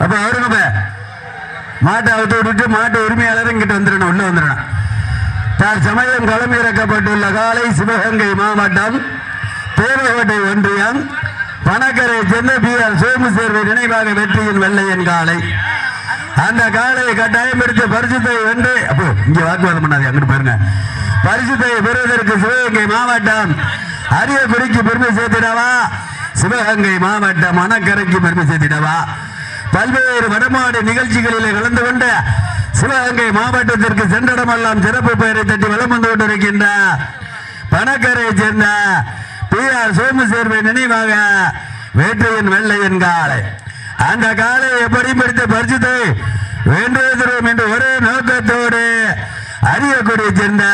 அப்ப அவருங்க மாட்டை அவுத்து விட்டுட்டு மாட்டு உரிமையாளர் இங்கிட்ட வந்துடணும், உள்ள வந்துடணும். சமயம் களமிறக்கப்பட்டுள்ள காலை சிவகங்கை மாவட்டம் தேவகோட்டை ஒன்றியம் பணக்கரை சேர்ந்த பி.ஆர். சோமு சேர்வை நினைவாக வெற்றியின் வெள்ளையன் காலை. அந்த காலையை கட்டாயம் எடுத்து பரிசுத்தை வென்று அப்போ இங்க வாக்குவாதம் பண்ணாது, அங்கிட்டு பாருங்க. பரிசுத்தை பெறுவதற்கு சிவகங்கை மாவட்டம் அரியக்குடிக்கு பெருமை சேர்த்திடவா, சிவகங்கை மாவட்டம் மணக்கரைக்கு பெருமை சேர்த்திடவா. பல்வேறு வடமாடு நிகழ்ச்சிகளில் கலந்து கொண்ட சிவகங்கை மாவட்டத்திற்கு சென்றடமெல்லாம் சிறப்பு பெயரை தட்டி வலம் வந்து கொண்டிருக்கின்ற பணக்கரையை சேர்ந்த பி.ஆர். சோமு சேர்வை நினைவாக வேட்டையின் வெள்ளையின் காலை. அந்த காலை எப்படி படித்த பரிசுத்தை வேண்டுவதோம் என்று ஒரே நோக்கத்தோடு அரியக்குடியை சேர்ந்த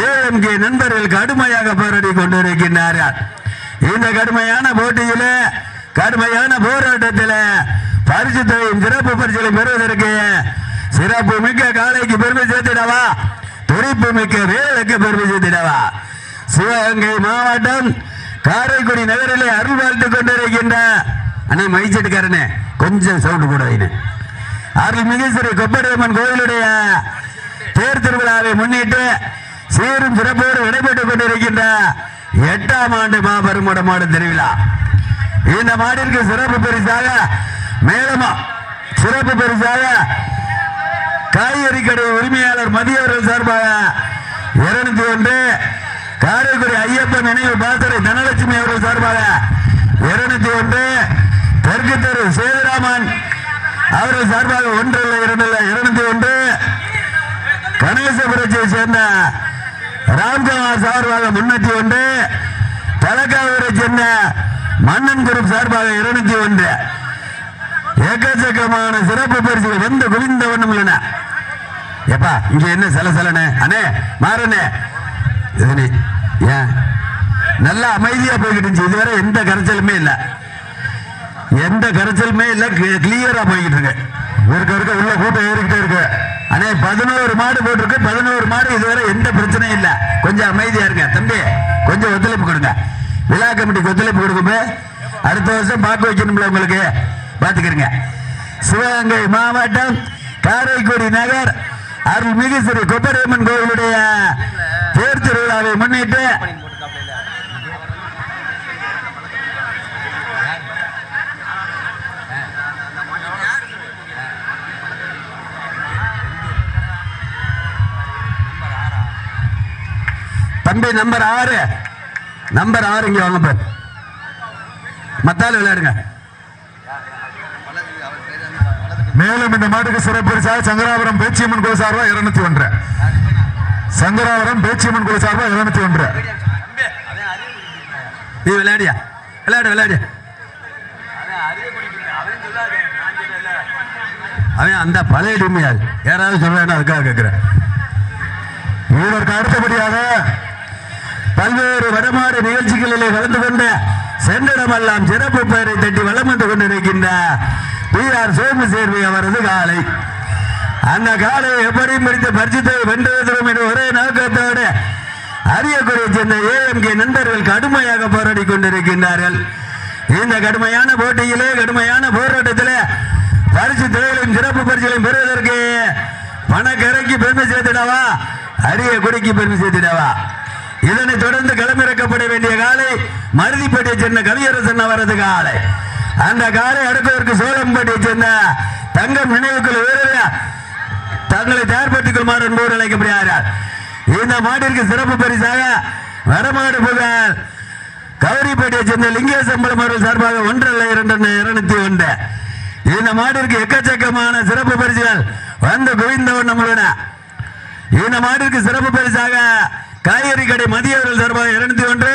ஏஎம்கே நண்பர்கள் கடுமையாக போராடி கொண்டிருக்கின்றார்கள். இந்த கடுமையான போட்டியில கடுமையான போராட்டத்தில் பரிசுத்தையும் சிறப்பு பரிசுகளை பெறுவதற்கு சிறப்பு மிக்க காலைக்கு பெருமை சேர்த்திடவா, துடிப்பு மிக்க வேலுக்கு பெருமை சேர்த்திடவா. சிவகங்கை மாவட்டம் காரைக்குடி நகரிலே அருள் வாழ்த்துக் கொண்டிருக்கின்ற அண்ணே மைச்செட்டுக்காரனே கொஞ்சம் சவுண்டு கூட அருள்மிகு ஸ்ரீ கொப்படியம்மன் கோயிலுடைய தேர் திருவிழாவை முன்னிட்டு சீரும் சிறப்போடு நடைபெற்றுக் கொண்டிருக்கின்ற 8ஆம் ஆண்டு மாபெரும் மாடு திருவிழா. இந்த மாடிற்கு சிறப்பு பரிசாக மேலமா சிறப்பு பரிசாக காய்கறி கடை உரிமையாளர் மதியவர்கள் சார்பாக 201, காரைக்குடி ஐயப்பன் நினைவு பாசறை தனலட்சுமி அவர்கள் சார்பாக 201, தெற்கு தெரு சேதுராமன் அவர்கள் சார்பாக 1 இல்லை 2 இல்லை 201, கணேசபுரத்தை சேர்ந்த ராம்குமார் சார்பாக 301, தலக்காவூரை சேர்ந்த மன்னன் குரூப் சார்பாக 201. ஏக்கச்சக்கமான சிறப்பு பரிசுகள் வந்து குவிந்த ஒண்ணும் இல்லைண்ணா. எப்பா இங்க என்ன சலசலனே அண்ணே மாறனே ஏன் நல்லா அமைதியா போய்கிட்டு இருந்துச்சு. இதுவரை எந்த கரைச்சலுமே இல்லை, எந்த கரைச்சலுமே இல்லை, கிளியரா போய்கிட்டு இருக்கு. இருக்க உள்ள கூட்டம் ஏறிக்கிட்டே இருக்கு. அண்ணே 11 மாடு போட்டிருக்கு, 11 மாடு இதுவரை எந்த பிரச்சனையும் இல்லை. கொஞ்சம் அமைதியா இருங்க தம்பி, கொஞ்சம் ஒத்துழைப்பு கொடுங்க. விழா கமிட்டிக்கு ஒத்துழைப்பு கொடுக்குமே, அடுத்த வருஷம் பார்க்க வைக்கணும்ல உங்களுக்கு, பார்த்துக்கிறீங்க. சிவகங்கை மாவட்டம் காரைக்குடி நகர் அருள்மிகு ஸ்ரீ கொப்படியம்மன் கோயிலுடைய தேர் திருவிழாவை முன்னிட்டு தம்பி நம்பர் 6 இங்க வாங்க பாரு, மத்தால விளையாடுங்க. மேலும் இந்த மாட்டுக்கு சிறப்பு பரிசாக சங்கராபுரம் பேச்சியம்மன் குழு சார்பா 201, சங்கராபுரம் பேச்சியம்மன் குழு சார்பா 201. நீ விளையாடியா விளையாடு அவன் அந்த பழைய டிமியால் யாராவது சொல்றேன் அதுக்காக கேட்கிறேன். இதற்கு அடுத்தபடியாக பல்வேறு வடமாடு நிகழ்ச்சிகளிலே கலந்து கொண்ட சென்றிடமெல்லாம் சிறப்பு பெயரை தட்டி வலம் வந்து கொண்டிருக்கின்ற பி.ஆர். சோமு சேர்வை அவரது காலை. அந்த காலையை எப்படியும் பிடித்த பரிசுத்தை வென்றுவதும் என்று ஒரே நோக்கத்தோடு அரியக்குடியை சேர்ந்த ஏஎம்கே நண்பர்கள் கடுமையாக போராடி கொண்டிருக்கின்றார்கள். இந்த கடுமையான போட்டியிலே கடுமையான போராட்டத்திலே பரிசு தொகைகளையும் சிறப்பு பரிசுகளையும் பெறுவதற்கு பணக்கரைக்கு பெருமை சேர்த்திடவா, அரியக்குடிக்கு பெருமை சேர்த்திடவா. இதனைத் தொடர்ந்து களமிறக்கப்பட வேண்டிய காலை மருதிப்பட்டியை சேர்ந்த கவியரசன் அவரது காலை. அந்த காலை அடுப்பதற்கு சோழம்பட்டியை சேர்ந்த தங்கம் நினைவுக்குள் வீரர்கள் தங்களை தயார்படுத்திக் கொள்ளுமாறு என்போடு அழைக்கப்படுகிறார்கள். இந்த மாட்டிற்கு சிறப்பு பரிசாக வடமாடு புகழ் கௌரிப்பட்டியை சேர்ந்த லிங்கேசம்பலம் அவர்கள் சார்பாக 1 இல்லை 2 201. இந்த மாட்டிற்கு எக்கச்சக்கமான சிறப்பு பரிசுகள் வந்து குவிந்த வண்ணம் உள்ளன. இந்த மாட்டிற்கு சிறப்பு பரிசாக காய்கறி கடை மதியவர்கள் சார்பாக 201,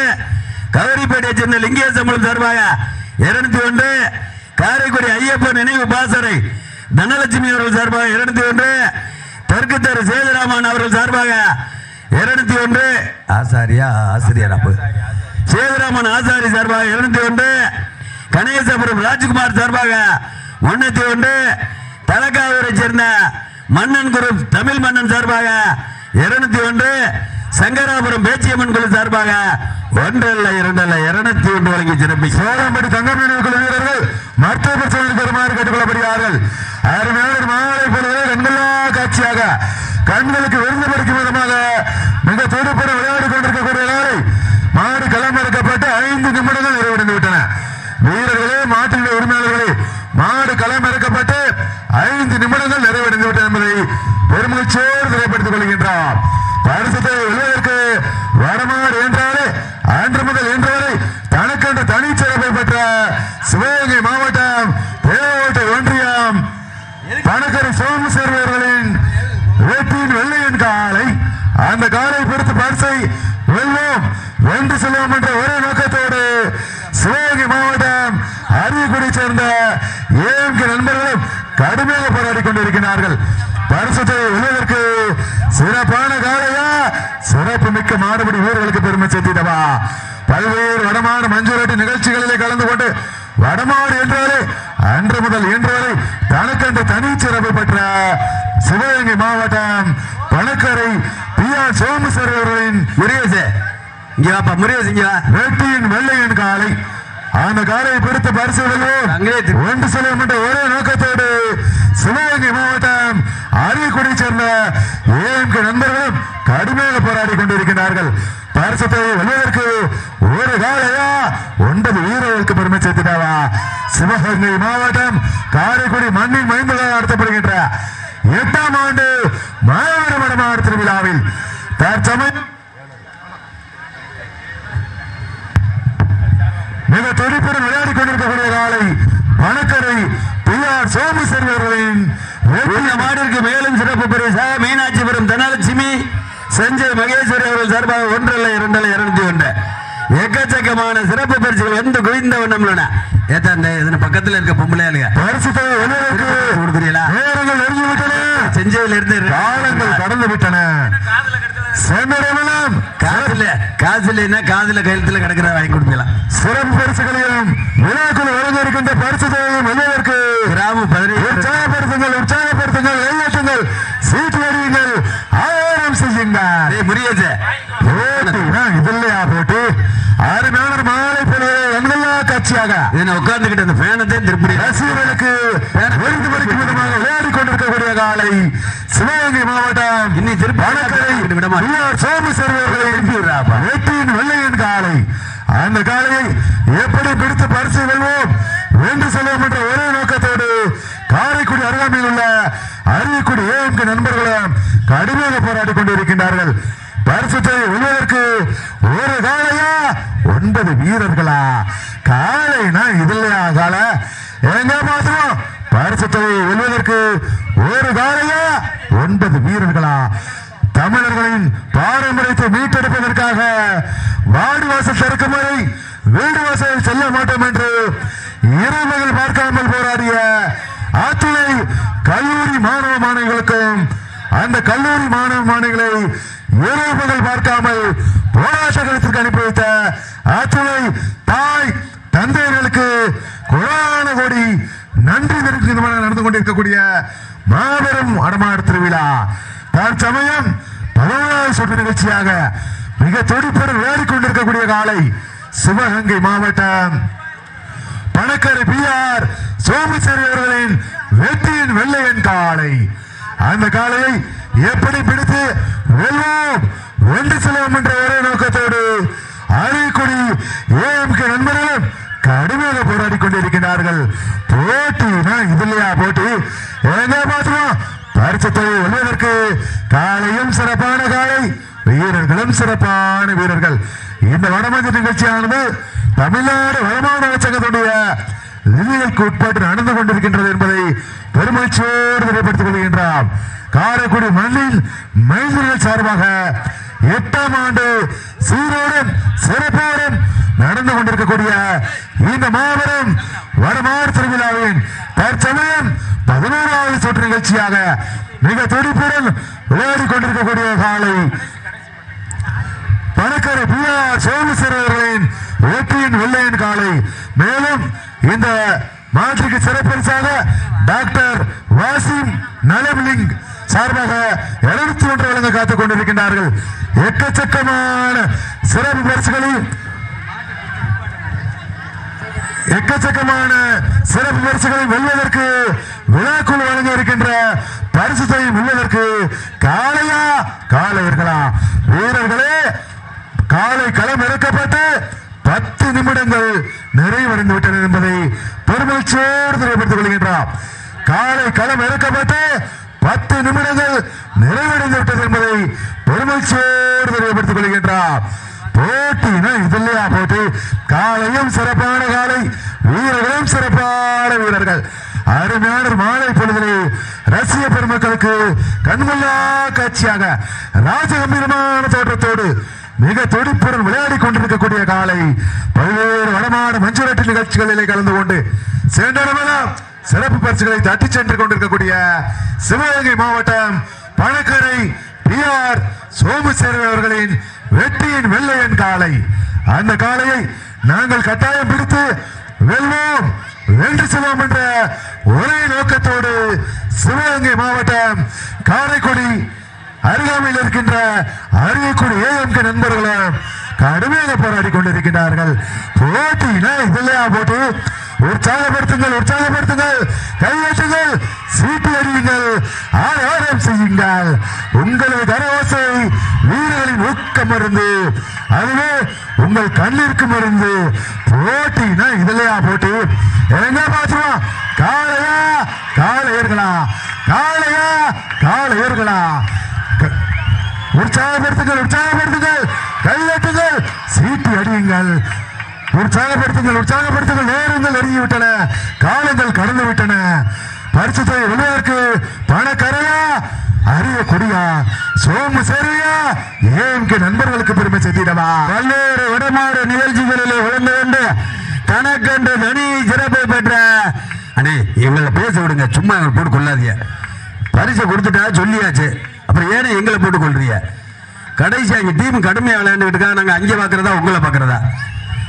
கௌரிப்பட்டியை சேர்ந்த லிங்கேசம்பலம் சார்பாக 201, காரைக்குடி ஐயப்பன் நினைவு பாசறை தனலட்சுமி அவர்கள் சார்பாக 201, தெற்கு தெரு சேதுராமன் அவர்கள் சார்பாக 201, ஆசிரியர் சேதுராமன் ஆசாரி சார்பாக 201, கணேசபுரம் ராஜ்குமார் சார்பாக 101, தலக்காவூரை சேர்ந்த மன்னன் குரூப் தமிழ் மன்னன் சார்பாக 201, சங்கராபுரம் பேச்சியம்மன் குழு சார்பாக 1 அல்ல 2 அல்ல 201 வழங்கி சிறப்பி சோழம்படி தங்கமீன் குழு வீரர்கள் மருத்துவ பிரச்சனைக்கு வருமாறு கேட்டுக்கொள்ளப்படுகிறார்கள். அருமையான மாலை பொழுது கண்கொள்ளா காட்சியாக கண்களுக்கு விருந்து பறிக்கும் விதமாக மிக துடுப்புற விளையாடி கொண்டிருக்கக்கூடிய நாளை மாடு களமிறக்கப்பட்டு 5 நிமிடங்கள் நிறைவடைந்து விட்டன. வீரர்களே, மாட்டின் உரிமையாளர்களே, மாடு களமிறக்கப்பட்டு 5 நிமிடங்கள் நிறைவடைந்து விட்டன என்பதை பெருமகிழ்ச்சியோடு தெரியப்படுத்திக் கொள்கின்றார். பரிசத்தை வெல்வதற்கு வடமாடு என்றாலே அன்று முதல் இன்று வரை தனக்கென்று தனிச்சிறப்பை பெற்ற சிவகங்கை மாவட்டம் தேவகோட்டை ஒன்றியம் பணக்கரை சோமசேர்வர்களின் வேட்டியின் வெள்ளையின் காலை அந்த காலை பொறுத்து பரிசை வெல்வோம் வென்று செல்வோம் என்ற ஒரே நோக்கத்தோடு சிவகங்கை மாவட்டம் அரியக்குடியை சேர்ந்த ஏஎம்கே நண்பர்களும் கடுமையாக போராடி கொண்டிருக்கிறார்கள். பரிசத்தை வெல்வதற்கு சிறப்பான காலையா, சிறப்பு மிக்க மாடுபடி வீரர்களுக்கு பெருமை சேர்த்திடவா. பல்வேறு வடமாடு மஞ்சுரட்டி நிகழ்ச்சிகளிலே கலந்து கொண்டு வடமாடு என்றாலே அன்று முதல் இன்று வரை தனக்கென்று தனி சிறப்பு பெற்ற சிவகங்கை மாவட்டம் பணக்கரை பி.ஆர். சோமசேர்வர்களின் வெட்டியின் வெள்ளையின் காலை அந்த காலை பிடித்த பரிசு ஒன்று செல்வோம் என்ற ஒரே நோக்கத்தோடு சிவகங்கை மாவட்டம் அரியக்குடியை சேர்ந்த ஏஎம்கே நண்பர்களும் கடுமையாக போராடி கொண்டிருக்கிறார்கள். பரிசத்தை வெல்வதற்கு ஒரு காலையா 9 வீரர்களுக்கு பெருமை சேர்த்திட்டாவா. சிவகங்கை மாவட்டம் காரைக்குடி மண்ணின் மைந்ததாக நடத்தப்படுகின்ற 8ஆம் ஆண்டு மாவட்ட வடமாடு திருவிழாவில் தற்சமயம் மிக துடிப்புடன் விளையாடி கொண்டிருக்கக்கூடிய காலை பணக்கரை பி.ஆர். சோமசேர்வர்களின் மாடிற்கு மேலும் சிறப்பு பரிசாக மீனாட்சிபுரம் தனலட்சுமி சஞ்சய் மகேஸ்வரி அவர்கள் சார்பாக 1 அல்ல 2 அல்ல 201 எக்கச்சக்கமான சிறப்பு பரிசுகள் வந்து குவிந்த வண்ணம் பக்கத்தில் இருக்க பொம்பளையாளுங்க செஞ்சையில இருந்து காலங்கள் கடந்து விட்டன. காசுல காதுல கையெழுத்துல கிடக்கிற வாங்கி கொடுக்கலாம். சிறப்பு பரிசுகளையும் விழாக்குள் வழங்க இருக்கின்ற பரிசுகளையும் வெல்வதற்கு கிராம உற்சாகப்படுத்துங்கள், உற்சாகப்படுத்துங்கள், கையெழுத்துங்கள், சீட்டு வடியுங்கள், ஆயிரம் செய்யுங்கள். முடியாது இது இல்லையா போட்டு அருமையான மாலை பொழுது காட்சியாக உட்கார்ந்துகிட்ட அந்த பேனத்தை திருப்பி ரசிகர்களுக்கு விருந்து பறிக்கும் விதமாக விளையாடி கொண்டிருக்கக்கூடிய காலை சிவகங்கை மாவட்டம் இன்னி வெட்டியின் வெள்ளையின் காலை அந்த காலையை எப்படி பிடித்து பரிசு வெல்வோம் வென்று செல்வோம் என்ற ஒரே நோக்கத்தோடு காரைக்குடி அருகாமையில் உள்ள அரியக்குடி ஏஎம்கே நண்பர்களும் கடுமையாக போராடி கொண்டிருக்கின்றார்கள். பரிசத்தை வெல்வதற்கு ஒரு காலையா 9 வீரர்களா? காலைனா இது இல்லையா கால எங்க மாத்திரம் பரிசத்தை வெல்வதற்கு ஒரு காலையா 9 வீரர்களா? தமிழர்களின் பாரம்பரியத்தை மீட்டெடுப்பதற்காக வாடி வாசல் திறக்கும் வரை வீடு வாசல் செல்ல மாட்டோம் என்று இரவுகள் பார்க்காமல் போராடிய ஆத்துணை கல்லூரி மாணவ மாணவிகளுக்கும் அந்த கல்லூரி மாணவ மாணவிகளை இரவுகள் பார்க்காமல் போராட்ட களத்திற்கு அனுப்பி வைத்த ஆத்துணை தாய் தந்தையர்களுக்கு கோடான கோடி நன்றி தெரிவிக்கும் நடந்து கொண்டிருக்கக்கூடிய மாபெரும் வடமாடு திருவிழா தற்சமயம் 11வது சுற்று நிகழ்ச்சியாக மிக துடிப்புடன் விளையாடி கொண்டிருக்கக்கூடிய காலை சிவகங்கை மாவட்டம் பணக்கரை பி.ஆர். சோமசேர்வர்களின் வெட்டியின் வெள்ளையன் காலை அந்த காலையை எப்படி பிடித்து வெல்வோம் வென்று செல்வோம் என்ற ஒரே நோக்கத்தோடு அரியக்குடி ஏஎம்கே நண்பர்களும் கடுமையாக போராடி கொண்டிருக்கிறார்கள். போட்டினா இது இல்லையா போட்டி எங்க மாத்திரம் பரிசத்தை வெல்வதற்கு காலையும் சிறப்பான காலை வீரர்களும் சிறப்பான வீரர்கள். இந்த வடமஞ்ச நிகழ்ச்சியானது தமிழ்நாடு வடமாடு சங்கத்துடைய விதிகளுக்கு உட்பட்டு நடந்து கொண்டிருக்கின்றது என்பதை பெருமகிழ்ச்சியோடு தெரியப்படுத்திக் கொள்கின்றார். காரைக்குடி மண்ணில் மைந்தர்கள் சார்பாக 8ஆம் ஆண்டு சீரோடும் சிறப்போடும் நடந்து கொண்டிருக்கக்கூடிய இந்த மாபெரும் வடமாடு திருவிழாவின் தற்சமயம் 11வது சுற்று நிகழ்ச்சியாக மிக துடிப்புடன் விளையாடி கொண்டிருக்கக்கூடிய காலை பணக்கரை பி.ஆர். சோமசேர்வர்களின் வெற்றியின் வெள்ளையின் காலை. மேலும் இந்த மாற்றுக்கு சிறப்பரிசாக டாக்டர் வாசிம் நலம்லிங் சார்பாக 201 வழங்க காத்துக் கொண்டிருக்கின்றார்கள். எக்கச்சக்கமான சிறப்பு பரிசுகளை வெல்வதற்கு விழாக்குழு வழங்க இருக்கின்ற பரிசு தொகை வெல்வதற்கு காளையா காளையர்களா வீரர்களே காலை களம் இறக்கப்பட்டு 10 நிமிடங்கள் நிறைவடைந்து விட்டன என்பதை பெருமகிழ்ச்சியோடு தெரியப்படுத்திக் கொள்கின்றார். காலை களம் இறக்கப்பட்டு 10 நிமிடங்கள் நிறைவடைந்து விட்டது என்பதை பெருமகிழ்ச்சியோடு தெரியப்படுத்திக் கொள்கின்றார். போட்டினா இது இல்லையா போட்டி? காலையும் சிறப்பான காலை, வீரர்களும் சிறப்பான வீரர்கள். அருமையான மாலை பொழுதிலே ரசிக பெருமக்களுக்கு கண்கொள்ளா காட்சியாக ராஜகம்பீரமான தோற்றத்தோடு மிக துடிப்புடன் விளையாடி கொண்டிருக்கக்கூடிய காலை பல்வேறு வளமான மஞ்சுரட்டு நிகழ்ச்சிகளிலே கலந்து கொண்டு சென்றடமெல்லாம் சிறப்பு பரிசுகளை தட்டி சென்று கொண்டிருக்கக்கூடிய சிவகங்கை மாவட்டம் பணக்கரை PR சோமசேகர் அவர்களின் வெற்றியின் வெள்ளையன் காலை. அந்த காலையை நாங்கள் கட்டாயம் பிடித்து வெல்வோம், வென்று செல்வோம் என்ற ஒரே நோக்கத்தோடு சிவகங்கை மாவட்டம் காரைக்குடி அருகாமையில் இருக்கின்ற அரியக்குடி AMK நண்பர்களும் கடுமையாக போராடி கொண்டிருக்கிறார்கள். போட்டினா இல்லையா போட்டி? உற்சாகப்படுத்துங்கள், கையெழுத்துங்கள், சீட்டு அடியுங்கள், ஆரவாரம் செய்யுங்கள். உங்களது கரவோசை வீரர்களின் ஊக்கம் மருந்து, அதுவே உங்கள் கண்ணிற்கு மருந்து. போட்டினா இல்லையா போட்டி? எங்க பாத்துமா? காளையா காளையர்களா, காளையா காளையர்களா? உற்சாகப்படுத்துங்கள், கையெழுத்துங்கள், சீட்டு அடியுங்கள். உற்சாகப்படுத்துங்கள். நேரங்கள் நெருங்கிவிட்டன, காலங்கள் கடந்து விட்டன. பரிசுத்தை வெல்வதற்கு பணக்கரையா, அரிய கொடியா, சோமசேரியா, AMK நண்பர்களுக்கு பெருமை சேர்த்திடவா? பல்வேறு விடமாறு நிகழ்ச்சிகளிலே விளந்து கொண்டு தனக்கென்று தனி சிறப்பை பெற்ற அண்ணே எங்களை பேச விடுங்க, சும்மா எங்களை போட்டு கொள்ளாதீங்க. பரிசை கொடுத்துட்டா சொல்லியாச்சு, அப்புறம் ஏன்னா எங்களை போட்டு கொள்றீங்க? கடைசியா எங்க டீம் கடுமையா விளையாண்டுக்கிட்டு நாங்க அங்கே பாக்குறதா உங்களை பாக்குறதா?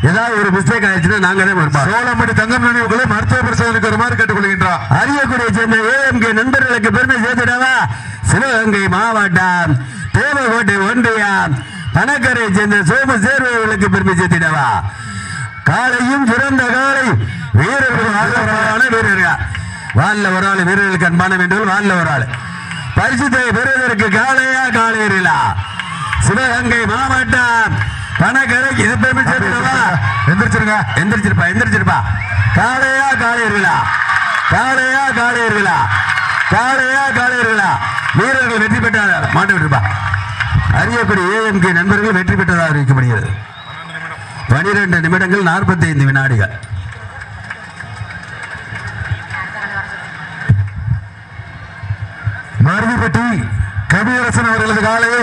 ஏதாவது ஒரு மிஸ்டேக் ஆயிடுச்சுன்னா நாங்க தான் வருவோம். சோழமடி தங்கம் நினைவுகளை மருத்துவ பரிசோதனைக்கு வருமாறு கேட்டுக்கொள்கின்றோம். அரியக்குடியை சேர்ந்த AMK நண்பர்களுக்கு பெருமை சேர்த்துடாவா? சிவகங்கை மாவட்டம் தேவகோட்டை ஒன்றியம் பணக்கரை சேர்ந்த சோமசேர்வர்களுக்கு பெருமை சேர்த்திடவா? காலையும் சிறந்த காலை, வீரர்கள் வீரர்கள் வாழ்ல ஒரு ஆள், வீரர்களுக்கு அன்பான வேண்டுகோள், வாழ்ல ஒரு ஆள். பரிசுத்தை பெறுவதற்கு காளையா காளையர்களா? சிவகங்கை மாவட்டம் பணக்கரை இது பெருமை சேர்த்துடவா? எந்திரிச்சிருப்பா. காளையா காளையர்களா? வீரர்கள் வெற்றி பெற்றார். மாட்டு விட்டுருப்பா. அரியக்குடி AMK நண்பர்கள் வெற்றி பெற்றதாக அறிவிக்கப்படுகிறது. 12 நிமிடங்கள் 45 வினாடிகள். மருதிப்பட்டி கவியரசன் அவர்களது காலையை